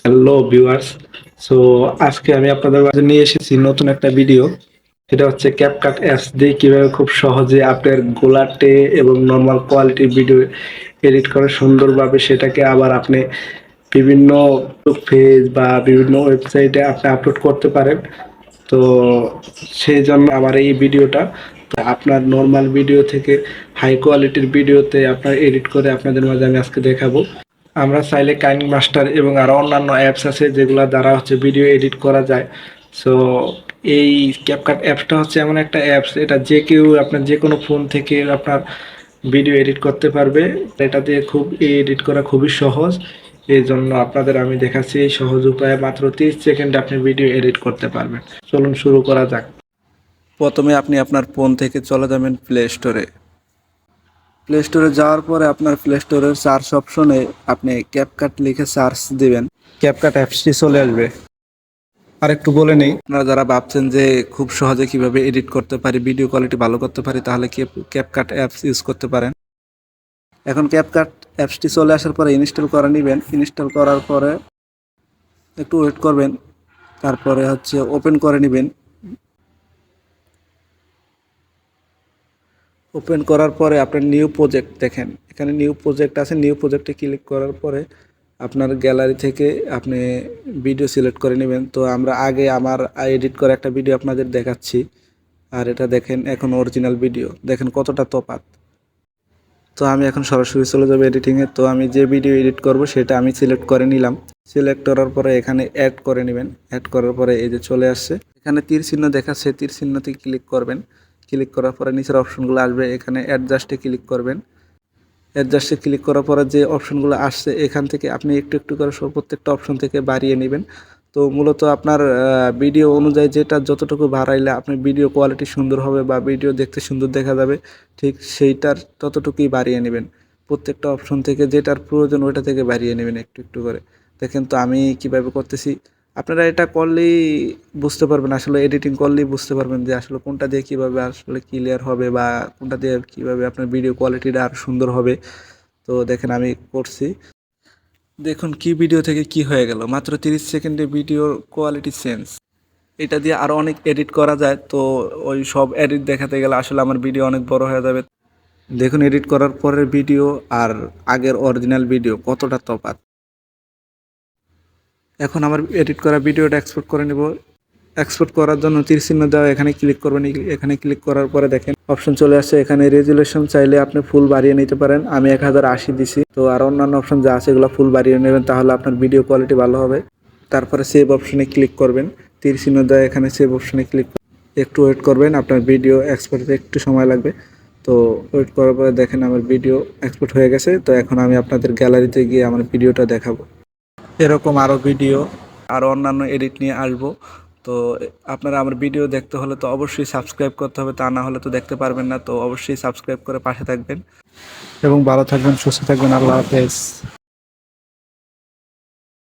Hello viewers. So আজকে আমি আপনাদের মাঝে নিয়ে এসেছি নতুন একটা ভিডিও। এটা হচ্ছে ক্যাপকাট অ্যাপস দিয়ে কিভাবে খুব সহজে আপনার গোলাটে এবং নর্মাল কোয়ালিটির ভিডিও এডিট করে সুন্দরভাবে সেটাকে আবার আপনি বিভিন্ন পেজ বা বিভিন্ন ওয়েবসাইটে আপনি আপলোড করতে পারেন। তো সেই জন্য আমার এই ভিডিওটা। তো আপনার নর্মাল ভিডিও থেকে হাই কোয়ালিটির ভিডিওতে আপনার এডিট করে আপনাদের মাঝে আমি আজকে দেখাবো। আমরা চাইলে কাইন মাস্টার এবং আরও অন্যান্য অ্যাপস আছে যেগুলো দ্বারা হচ্ছে ভিডিও এডিট করা যায়। সো এই ক্যাপকাট অ্যাপসটা হচ্ছে এমন একটা অ্যাপস, এটা যে কেউ আপনার যে কোনো ফোন থেকে আপনার ভিডিও এডিট করতে পারবে। এটা দিয়ে খুব এডিট করা খুবই সহজ। এই জন্য আপনাদের আমি দেখাচ্ছি এই সহজ উপায়ে মাত্র 30 সেকেন্ডে আপনি ভিডিও এডিট করতে পারবেন। চলুন শুরু করা যাক। প্রথমে আপনি আপনার ফোন থেকে চলে যাবেন প্লে স্টোরে। প্লে স্টোরে যাওয়ার পরে আপনার প্লে স্টোরের সার্চ অপশনে আপনি ক্যাপকাট লিখে সার্চ দিবেন, ক্যাপকাট অ্যাপসটি চলে আসবে। আর একটু বলে নেই, আপনারা যারা ভাবছেন যে খুব সহজে কিভাবে এডিট করতে পারি, ভিডিও কোয়ালিটি ভালো করতে পারি, তাহলে ক্যাপকাট অ্যাপস ইউজ করতে পারেন। এখন ক্যাপকাট অ্যাপসটি চলে আসার পরে ইনস্টল করে নেবেন। ইনস্টল করার পরে একটু ওয়েট করবেন, তারপরে হচ্ছে ওপেন করে নেবেন। ওপেন করার পরে আপনার নিউ প্রজেক্ট দেখেন, এখানে নিউ প্রজেক্ট আছে। নিউ প্রজেক্টে ক্লিক করার পরে আপনার গ্যালারি থেকে আপনি ভিডিও সিলেক্ট করে নেবেন। তো আমরা আগে আমার এডিট করা একটা ভিডিও আপনাদের দেখাচ্ছি, আর এটা দেখেন এখন অরিজিনাল ভিডিও, দেখেন কতটা তফাৎ। তো আমি এখন সরাসরি চলে যাবো এডিটিংয়ে। তো আমি যে ভিডিও এডিট করব সেটা আমি সিলেক্ট করে নিলাম। সিলেক্ট করার পরে এখানে অ্যাড করে নেবেন। অ্যাড করার পরে এই যে চলে আসছে, এখানে তীর চিহ্ন দেখাচ্ছে, তীর চিহ্নতে ক্লিক করবেন। ক্লিক করার পরে নিচের অপশনগুলো আসবে, এখানে অ্যাডজাস্টে ক্লিক করবেন। অ্যাডজাস্টে ক্লিক করার পরে যে অপশনগুলো আসছে এখান থেকে আপনি একটু একটু করে প্রত্যেকটা অপশন থেকে বাড়িয়ে নেবেন। তো মূলত আপনার ভিডিও অনুযায়ী যেটা যতটুকু বাড়াইলে আপনার ভিডিও কোয়ালিটি সুন্দর হবে বা ভিডিও দেখতে সুন্দর দেখা যাবে, ঠিক সেইটার ততটুকুই বাড়িয়ে নেবেন। প্রত্যেকটা অপশন থেকে যেটার প্রয়োজন ওইটা থেকে বাড়িয়ে নেবেন একটু একটু করে। দেখেন তো আমি কিভাবে করতেছি, আপনারা এটা করলেই বুঝতে পারবেন, আসলে এডিটিং করলেই বুঝতে পারবেন যে আসলে কোনটা দিয়ে কীভাবে আসলে ক্লিয়ার হবে বা কোনটা দিয়ে কীভাবে আপনার ভিডিও কোয়ালিটিটা আরও সুন্দর হবে। তো দেখেন আমি করছি, দেখুন কি ভিডিও থেকে কি হয়ে গেল, মাত্র 30 সেকেন্ডে ভিডিওর কোয়ালিটি চেঞ্জ। এটা দিয়ে আরও অনেক এডিট করা যায়। তো ওই সব এডিট দেখাতে গেলে আসলে আমার ভিডিও অনেক বড় হয়ে যাবে। দেখুন এডিট করার পরের ভিডিও আর আগের অরিজিনাল ভিডিও কতটা তফাৎ। এখন আমার এডিট করা ভিডিওটা এক্সপোর্ট করে নেব। এক্সপোর্ট করার জন্য তীর চিহ্ন দেওয়া এখানে ক্লিক করবেন। এখানে ক্লিক করার পরে দেখেন অপশন চলে আসছে, এখানে রেজুলেশন চাইলে আপনি ফুল বাড়িয়ে নিতে পারেন। আমি 1080 দিছি। তো আর অন্যান্য অপশন যা আছে এগুলো ফুল বাড়িয়ে নেবেন, তাহলে আপনার ভিডিও কোয়ালিটি ভালো হবে। তারপরে সেভ অপশনে ক্লিক করবেন, তীর চিহ্ন দেওয়া এখানে সেভ অপশনে ক্লিক একটু ওয়েট করবেন, আপনার ভিডিও এক্সপোর্ট হতে একটু সময় লাগবে। তো ওয়েট করার পরে দেখেন আমার ভিডিও এক্সপোর্ট হয়ে গেছে। তো এখন আমি আপনাদের গ্যালারিতে গিয়ে আমার ভিডিওটা দেখাবো। এরকম আরও ভিডিও আরও অন্যান্য এডিট নিয়ে আসবো। তো আপনারা আমার ভিডিও দেখতে হলে তো অবশ্যই সাবস্ক্রাইব করতে হবে, তা না হলে তো দেখতে পারবেন না। তো অবশ্যই সাবস্ক্রাইব করে পাশে থাকবেন এবং ভালো থাকবেন, সুস্থ থাকবেন। আল্লাহ হাফেজ।